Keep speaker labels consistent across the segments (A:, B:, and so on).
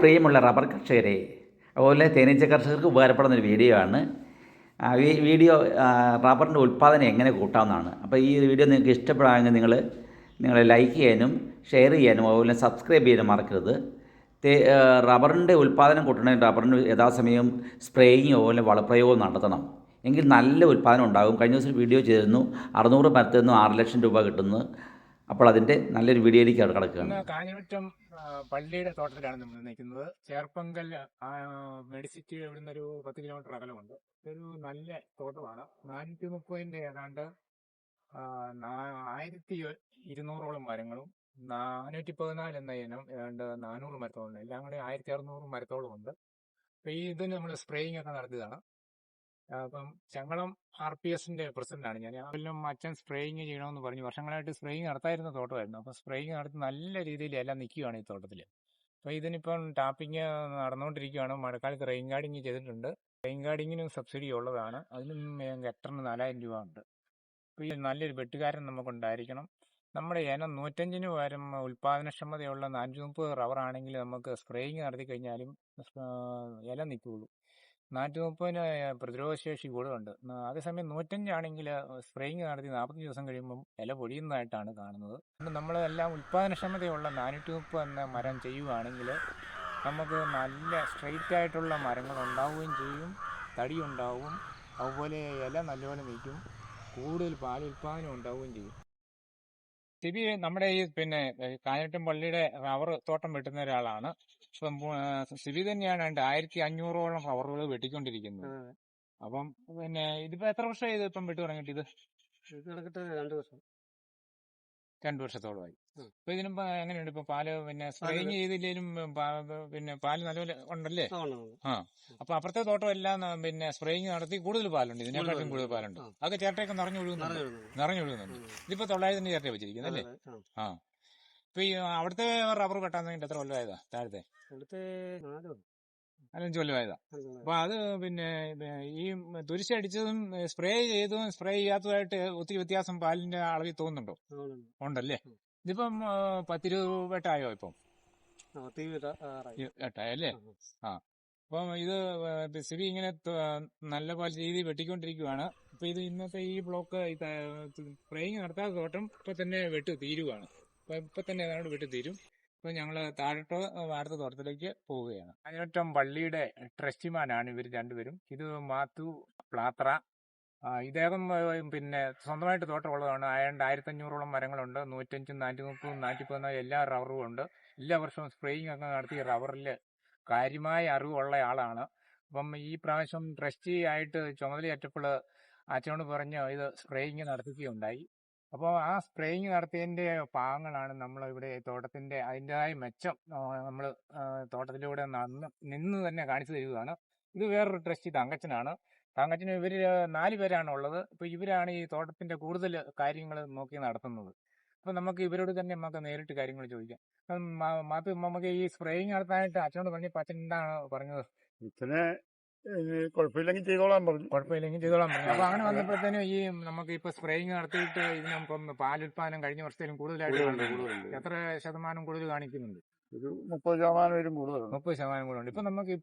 A: പ്രിയമുള്ള റബ്ബർ കർഷകരെ, അതുപോലെ തേനീച്ച കർഷകർക്ക് ഉപകാരപ്പെടുന്ന ഒരു വീഡിയോ ആണ്. ഈ വീഡിയോ റബ്ബറിൻ്റെ ഉൽപ്പാദനം എങ്ങനെ കൂട്ടാമെന്നാണ്. അപ്പോൾ ഈ വീഡിയോ നിങ്ങൾക്ക് ഇഷ്ടപ്പെടുകയാണെങ്കിൽ നിങ്ങൾ ലൈക്ക് ചെയ്യാനും ഷെയർ ചെയ്യാനും അതുപോലെ സബ്സ്ക്രൈബ് ചെയ്യാനും മറക്കരുത്. റബ്ബറിൻ്റെ ഉൽപ്പാദനം കൂട്ടണമെങ്കിൽ റബ്ബറിന് യഥാസമയം സ്പ്രേയിങ് അതുപോലെ വളപ്രയോഗവും നടത്തണം. എങ്കിൽ നല്ല ഉൽപ്പാദനം ഉണ്ടാകും. കഴിഞ്ഞ ദിവസം വീഡിയോ ചെയ്തിരുന്നു, 600 മരത്തിൽ നിന്നും 6 ലക്ഷം രൂപ കിട്ടുന്നു. അപ്പോൾ അതിൻ്റെ നല്ലൊരു വീഡിയോയിലേക്ക് കിടക്കുകയാണ്.
B: കാഞ്ഞിരമറ്റം പള്ളിയുടെ തോട്ടത്തിലാണ് നമ്മൾ നിൽക്കുന്നത്. ചേർപ്പങ്കൽ മെഡിസിറ്റി ഇവിടുന്ന് ഒരു 10 കിലോമീറ്റർ അകലമുണ്ട്. ഇതൊരു നല്ല തോട്ടമാണ്. 430 ഏതാണ്ട് 1200 മരങ്ങളും 414 എന്ന ഇനം ഏതാണ്ട് 400 മരത്തോളം, എല്ലാം കൂടെ 1600 മരത്തോളം ഉണ്ട്. അപ്പൊ ഇതിന് നമ്മൾ സ്പ്രേയിങ് ഒക്കെ നടത്തിയതാണ്. അപ്പം ചങ്ങളം RPSന്റെ പ്രസിഡന്റാണ് ഞാൻ. അതെല്ലാം അച്ഛൻ സ്പ്രേയിങ് ചെയ്യണമെന്ന് പറഞ്ഞു. വർഷങ്ങളായിട്ട് സ്പ്രേയിങ് നടത്തായിരുന്ന തോട്ടമായിരുന്നു. അപ്പൊ സ്പ്രേയിങ് നടത്തി നല്ല രീതിയിൽ എല്ലാം നിൽക്കുകയാണ് ഈ തോട്ടത്തിൽ. അപ്പൊ ഇതിനിപ്പം ടാപ്പിങ് നടന്നുകൊണ്ടിരിക്കുകയാണ്. മഴക്കാലത്ത് റെയിൻ ഗാർഡിങ് ചെയ്തിട്ടുണ്ട്. റെയിൻ ഗാർഡിങ്ങിനും സബ്സിഡി ഉള്ളതാണ്. അതിനും ഹെക്ടറിന് 4000 രൂപ ഉണ്ട്. അപ്പൊ ഈ നല്ലൊരു വെട്ടുകാരൻ നമുക്കുണ്ടായിരിക്കണം. നമ്മുടെ ഇനം 105 പകരം ഉൽപാദനക്ഷമതയുള്ള 430 റബ്ബർ ആണെങ്കിൽ നമുക്ക് സ്പ്രേയിങ് നടത്തി കഴിഞ്ഞാലും ഇല നിൽക്കുകയുള്ളൂ. 430 പ്രതിരോധശേഷി കൂടുതലുണ്ട്. അതേസമയം 105 ആണെങ്കിൽ സ്പ്രേയിങ് നടത്തി 40 ദിവസം കഴിയുമ്പം ഇല പൊടിയുന്നതായിട്ടാണ് കാണുന്നത്. നമ്മളെല്ലാം ഉൽപാദനക്ഷമതയുള്ള 430 എന്ന മരം ചെയ്യുകയാണെങ്കിൽ നമുക്ക് നല്ല സ്ട്രെയിറ്റ് ആയിട്ടുള്ള മരങ്ങൾ ഉണ്ടാവുകയും ചെയ്യും, തടി ഉണ്ടാവും, അതുപോലെ ഇല നല്ലപോലെ നിൽക്കും, കൂടുതൽ പാൽ ഉൽപാദനം ഉണ്ടാവുകയും ചെയ്യും. സിബി നമ്മുടെ ഈ കാഞ്ഞിരമറ്റം പള്ളിയുടെ റബ്ബർ തോട്ടം വെട്ടുന്ന ഒരാളാണ്. ഇപ്പം സിബി തന്നെയാണ് 1500ഓളം റബ്ബറുകൾ വെട്ടിക്കൊണ്ടിരിക്കുന്നത്. അപ്പം ഇതിപ്പോ എത്ര വർഷമായി ഇത് ഇപ്പം വെട്ടി തുടങ്ങിയിട്ട്? ഇത്
C: നടക്കിട്ട് 2 വർഷം.
B: 2 വർഷത്തോളമായി. അപ്പൊ ഇതിനിപ്പോ എങ്ങനെയുണ്ട് ഇപ്പൊ പാല്? സ്പ്രേയിങ് ചെയ്തില്ലേലും പാല് നല്ലപോലെ ഉണ്ടല്ലേ? അപ്പൊ അപ്പുറത്തെ തോട്ടം എല്ലാം സ്പ്രേയിങ് നടത്തി കൂടുതൽ പാലുണ്ട്, ഇതിനെക്കാട്ടും കൂടുതൽ പാലുണ്ട്. അതൊക്കെ ചിരട്ടയൊക്കെ നിറഞ്ഞൊഴുകുന്നുണ്ട്. ഇതിപ്പോ 900 ചിരട്ട വെച്ചിരിക്കുന്നത് അല്ലേ? ഇപ്പൊ ഈ അവിടുത്തെ റബ്ബർ വെട്ടാൻ വേണ്ടി എത്ര കൊല്ലമായതാ? താഴത്തെ 5 കൊല്ലമായതാ. അപ്പൊ അത് ഈ തുരിശടിച്ചതും സ്പ്രേ ചെയ്തതും സ്പ്രേ ചെയ്യാത്തതായിട്ട് ഒത്തിരി വ്യത്യാസം പാലിന്റെ അളവിൽ തോന്നുന്നുണ്ടോ? ഉണ്ടല്ലേ? ഇതിപ്പം 10-20 വെട്ടായോ ഇപ്പം? വെട്ടായല്ലേ? അപ്പം ഇത് സിബി ഇങ്ങനെ നല്ല പാൽ രീതി വെട്ടിക്കൊണ്ടിരിക്കുവാണ്. അപ്പൊ ഇത് ഇന്നത്തെ ഈ ബ്ലോക്ക് സ്പ്രേയിങ് നടത്താത്ത തോട്ടം ഇപ്പൊ തന്നെ വെട്ടി തീരുവാണ്. ഇപ്പൊ തന്നെ ഏതാണ്ട് വെട്ടി തീരും. ഇപ്പൊ ഞങ്ങള് താഴോട്ട് അടുത്ത തോട്ടത്തിലേക്ക് പോവുകയാണ്. കാഞ്ഞിരമറ്റം പള്ളിയുടെ ട്രസ്റ്റിമാനാണ് ഇവർ രണ്ടുപേരും. ഇത് മാത്യു പ്ലാത്ര. ഇദ്ദേഹം സ്വന്തമായിട്ട് തോട്ടം ഉള്ളതാണ്. 1500ഓളം മരങ്ങളുണ്ട്. 105, 430, 414 എല്ലാ റബ്ബറും ഉണ്ട്. എല്ലാ വർഷവും സ്പ്രേയിങ് ഒക്കെ നടത്തി റബ്ബറിൽ കാര്യമായ അറിവുള്ള ആളാണ്. അപ്പം ഈ പ്രാവശ്യം ട്രസ്റ്റി ആയിട്ട് ചുമതലയേറ്റപ്പോൾ അച്ഛനോട് പറഞ്ഞ് ഇത് സ്പ്രേയിങ് നടത്തുകയുണ്ടായി. അപ്പോൾ ആ സ്പ്രേയിങ് നടത്തിയതിന്റെ ഭാഗങ്ങളാണ് നമ്മൾ ഇവിടെ തോട്ടത്തിന്റെ അതിൻ്റെതായ മെച്ചം നമ്മൾ തോട്ടത്തിലൂടെ നിന്ന് തന്നെ കാണിച്ചു തരികയാണ്. ഇത് വേറൊരു ട്രസ്റ്റി തങ്കച്ചനാണ്. തങ്കച്ചന് ഇവര് 4 പേരാണ് ഉള്ളത്. ഇപ്പൊ ഇവരാണ് ഈ തോട്ടത്തിന്റെ കൂടുതൽ കാര്യങ്ങൾ നോക്കി നടത്തുന്നത്. അപ്പൊ നമുക്ക് ഇവരോട് തന്നെ നമുക്ക് നേരിട്ട് കാര്യങ്ങൾ ചോദിക്കാം. നമുക്ക് ഈ സ്പ്രേയിങ് നടത്താനായിട്ട് അച്ഛനോട് പറഞ്ഞ അച്ഛൻ എന്താണ് പറഞ്ഞത്?
C: കുഴപ്പമില്ലെങ്കിൽ ചെയ്തോളാൻ പറഞ്ഞു.
B: അപ്പൊ അങ്ങനെ വന്നപ്പോഴത്തേനും ഈ നമുക്ക് ഇപ്പൊ സ്പ്രേയിങ് നടത്തിയിട്ട് ഇതിനൊപ്പം പാലുൽപാദനം കഴിഞ്ഞ വർഷത്തിലും കൂടുതലായിട്ട് എത്ര ശതമാനം കൂടുതൽ കാണിക്കുന്നുണ്ട്?
C: ഒരു 30% കൂടുതലുണ്ട്.
B: 30% കൂടുതലുണ്ട്. ഇപ്പൊ നമുക്ക് ഈ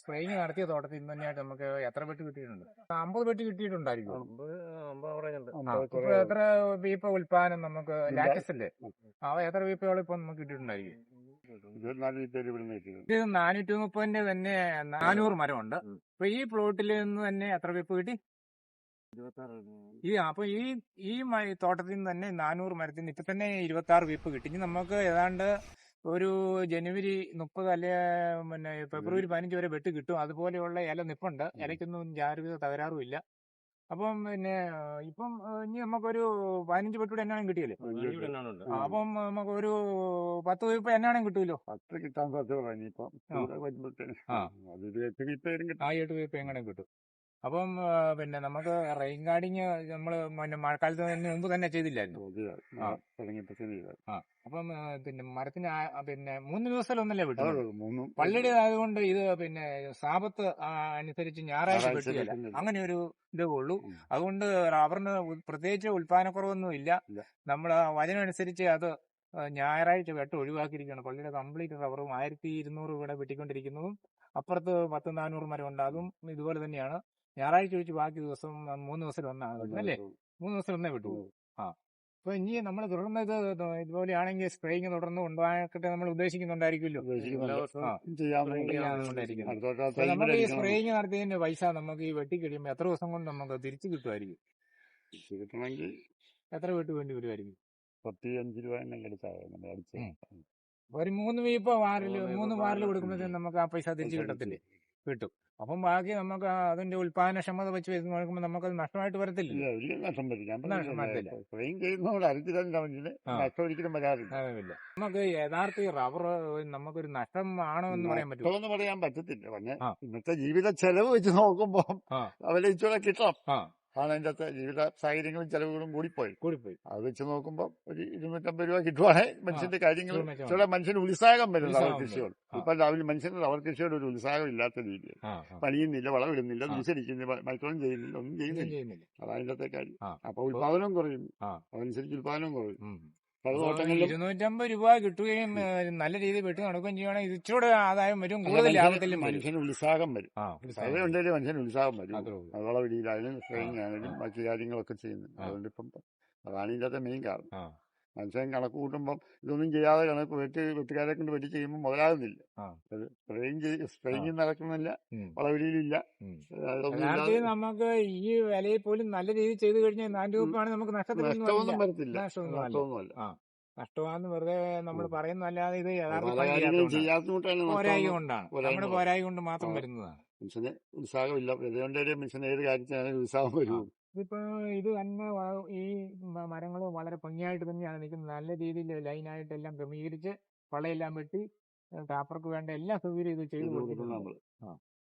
B: സ്പ്രേയിങ് നടത്തിയ തോട്ടത്തിൽ ഇന്ന് തന്നെയായിട്ട് നമുക്ക് എത്ര വെട്ട് കിട്ടിയിട്ടുണ്ട്? 50 വെട്ട് കിട്ടിയിട്ടുണ്ടായിരിക്കും. ഇപ്പൊ എത്ര വീപ്പ ഉൽപാദനം നമുക്ക് ലാറ്റസ് അല്ലേ? എത്ര വീപ്പയോളം ഇപ്പൊ നമുക്ക് കിട്ടിയിട്ടുണ്ടായിരിക്കും?
C: ഇത്
B: 430 തന്നെ 400 മരമുണ്ട്. അപ്പൊ ഈ പ്ലോട്ടിൽ നിന്ന് തന്നെ എത്ര വീപ്പ് കിട്ടി? അപ്പൊ ഈ തോട്ടത്തിൽ നിന്ന് തന്നെ 400 മരത്തിൽ നിന്ന് ഇപ്പൊ തന്നെ 26 വീപ്പ് കിട്ടി. ഇനി നമുക്ക് ഏതാണ്ട് ഒരു ജനുവരി 30 അല്ലെ ഫെബ്രുവരി 15 വരെ വെട്ട് കിട്ടും. അതുപോലെയുള്ള ഇല നിപ്പുണ്ട്. ഇലയ്ക്കൊന്നും യാതൊരുവിധ തകരാറും ഇല്ല. അപ്പം ഇപ്പം ഇനി നമുക്കൊരു 15 വെട്ടൂടെ എന്നാണെങ്കിലും കിട്ടിയല്ലേ? അപ്പം നമുക്കൊരു 10 വീപ്പ് എന്നാണെങ്കിലും കിട്ടുമല്ലോ.
C: 10 കിട്ടാൻ സാധ്യത.
B: 8 വീപ്പ് എങ്ങനെ കിട്ടും. അപ്പം നമുക്ക് റെയിൻ ഗാർഡിങ് നമ്മള് മഴക്കാലത്ത് മുമ്പ് തന്നെ ചെയ്തില്ലായിരുന്നു. അപ്പം മരത്തിന് 3 ദിവസത്തിലൊന്നല്ലേ വിട്ടു? പള്ളിയുടെ ആയതുകൊണ്ട് ഇത് സാപത്ത് അനുസരിച്ച് ഞായറാഴ്ച വെട്ടിയല്ല, അങ്ങനെ ഒരു ഇതേ ഉള്ളൂ. അതുകൊണ്ട് റബ്ബറിന് പ്രത്യേകിച്ച് ഉൽപാദനക്കുറവൊന്നും ഇല്ല. നമ്മൾ വചനം അനുസരിച്ച് അത് ഞായറാഴ്ച വെട്ടം ഒഴിവാക്കിയിരിക്കുകയാണ്. പള്ളിയുടെ കംപ്ലീറ്റ് റബ്ബറും 1200 ഇവിടെ വെട്ടിക്കൊണ്ടിരിക്കുന്നതും അപ്പുറത്ത് 1000-400 മരം ഉണ്ട്. അതും ഇതുപോലെ തന്നെയാണ്. ഞായറാഴ്ച ഒഴിച്ച് ബാക്കി ദിവസം 3 ദിവസം ഒന്നാണ് വെട്ടുന്നത് അല്ലേ? 3 ദിവസം ഒന്നേ വെട്ടു. ആ അപ്പൊ ഇനി നമ്മൾ തുടർന്ന് ഇതുപോലെയാണെങ്കിൽ സ്പ്രേയിങ് തുടർന്ന് ഉണ്ടാക്കട്ടെ നമ്മൾ ഉദ്ദേശിക്കുന്നുണ്ടായിരിക്കുമല്ലോ. നമുക്ക് ഈ സ്പ്രേയിങ് നടത്തിയതിന്റെ പൈസ നമുക്ക് ഈ വെട്ടി കഴിയുമ്പോൾ എത്ര ദിവസം കൊണ്ട് നമുക്ക് തിരിച്ചു കിട്ടുമായിരിക്കും?
C: കിട്ടണമെങ്കിൽ
B: എത്ര വെട്ട് വേണ്ടി വരുമായിരിക്കും?
C: 45 രൂപ തന്നെ അടിച്ചു.
B: ഒരു 3 വീപ്പോ 3 വാറിൽ കൊടുക്കുമ്പോഴത്തേക്കും നമുക്ക് ആ പൈസ തിരിച്ചു കിട്ടത്തില്ലേ? കിട്ടും. അപ്പം ബാക്കി നമുക്ക് അതിന്റെ ഉൽപാദനക്ഷമത വെച്ച് നോക്കുമ്പോൾ നമുക്കത് നഷ്ടമായിട്ട് വരത്തില്ല.
C: നഷ്ടം വരും.
B: നഷ്ടം വരത്തില്ല.
C: സ്പ്രേയിങ് ചെയ്യുന്നതുകൊണ്ട് നഷ്ടം ഒരിക്കലും വരാറില്ല.
B: നമുക്ക് യഥാർത്ഥ ഈ റബ്ബർ നമുക്കൊരു നഷ്ടം ആണോ എന്ന് പറയാൻ പറ്റും?
C: നഷ്ടമെന്ന് പറയാൻ പറ്റത്തില്ല. പിന്നെ ഇന്നത്തെ ജീവിത ചെലവ് വെച്ച് നോക്കുമ്പോ അവരെ ഇച്ചിരി കിട്ടണം. ആണ് അതിന്റെ അകത്ത് ജീവിത സാഹചര്യങ്ങളും ചെലവുകളും കൂടിപ്പോയി. അത് വെച്ച് നോക്കുമ്പോ ഒരു 250 രൂപ കിട്ടുവാണെങ്കിൽ മനുഷ്യന്റെ കാര്യങ്ങൾ ചില മനുഷ്യന് ഉത്സാഹം വരും. റബ്ബർ കൃഷിയോട് ഇപ്പൊ രാവിലെ മനുഷ്യന് റബ്ബർ കൃഷിയോട് ഒരു ഉത്സാഹം ഇല്ലാത്ത രീതിയിൽ പണിയുന്നില്ല, വളമിടുന്നില്ല, വിശരിക്കുന്നില്ല, മൈക്രോൺ ചെയ്യുന്നില്ല, ഒന്നും ചെയ്യുന്നില്ല. അതതിന്റെ കാര്യം. അപ്പൊ ഉത്പാദനം കുറയും. അതനുസരിച്ച് ഉത്പാദനം കുറയും.
B: 250 രൂപ കിട്ടുകയും നല്ല രീതിയിൽ വെട്ടി നടക്കുകയും ചെയ്യുകയാണെങ്കിൽ ഇച്ചിരൂടെ ആദായം വരും, കൂടുതൽ ലാഭത്തിലും
C: മനുഷ്യന് ഉത്സാഹം വരും. ഉണ്ടെങ്കിൽ മനുഷ്യന് ഉത്സാഹം വരും. അതുപോലെ വീടിലായാലും സ്പ്രേയിങ് ആണെങ്കിലും ബാക്കി കാര്യങ്ങളൊക്കെ ചെയ്യുന്നു. അതുകൊണ്ട് ഇപ്പം അതാണ് ഇതിന്റെ മെയിൻ കാരണം. മനുഷ്യൻ കണക്ക് കൂട്ടുമ്പം ഇതൊന്നും ചെയ്യാതെ വെട്ടുകാരെ കൊണ്ട് വെട്ടി ചെയ്യുമ്പോൾ മുതലാകുന്നില്ല. സ്പ്രേയിങ് നടക്കുന്നില്ല, വളവിടിയിലില്ല.
B: നമുക്ക് ഈ വിലയിൽ പോലും നല്ല രീതിയിൽ ചെയ്ത് കഴിഞ്ഞാൽ 4 രൂപയാണ് നമുക്ക്
C: നഷ്ടമൊന്നും വരത്തില്ല.
B: നഷ്ടമാണെന്ന് വെറുതെ നമ്മൾ പറയുന്നതല്ലാതെ ഇത് യഥാർത്ഥ
C: ചെയ്യാത്തതുകൊണ്ടാണ്
B: കൊണ്ടാണ്, നമ്മുടെ പോരായി കൊണ്ട് മാത്രം വരുന്നതാണ്.
C: മനുഷ്യന് ഉത്സാഹമില്ല. ഇതുകൊണ്ടേ മനുഷ്യന് ഏത് കാര്യത്തിനാണ് ഉത്സാഹം വരും.
B: ഇതിപ്പോ ഇത് തന്നെ ഈ മരങ്ങൾ വളരെ ഭംഗിയായിട്ട് തന്നെയാണ് നിൽക്കുന്നത്. നല്ല രീതിയിൽ ലൈനായിട്ടെല്ലാം ക്രമീകരിച്ച് വളയെല്ലാം വെട്ടി ടാപ്പർക്ക് വേണ്ട എല്ലാ സൗകര്യവും ഇത് ചെയ്തു കൊടുക്കുന്നുണ്ട്.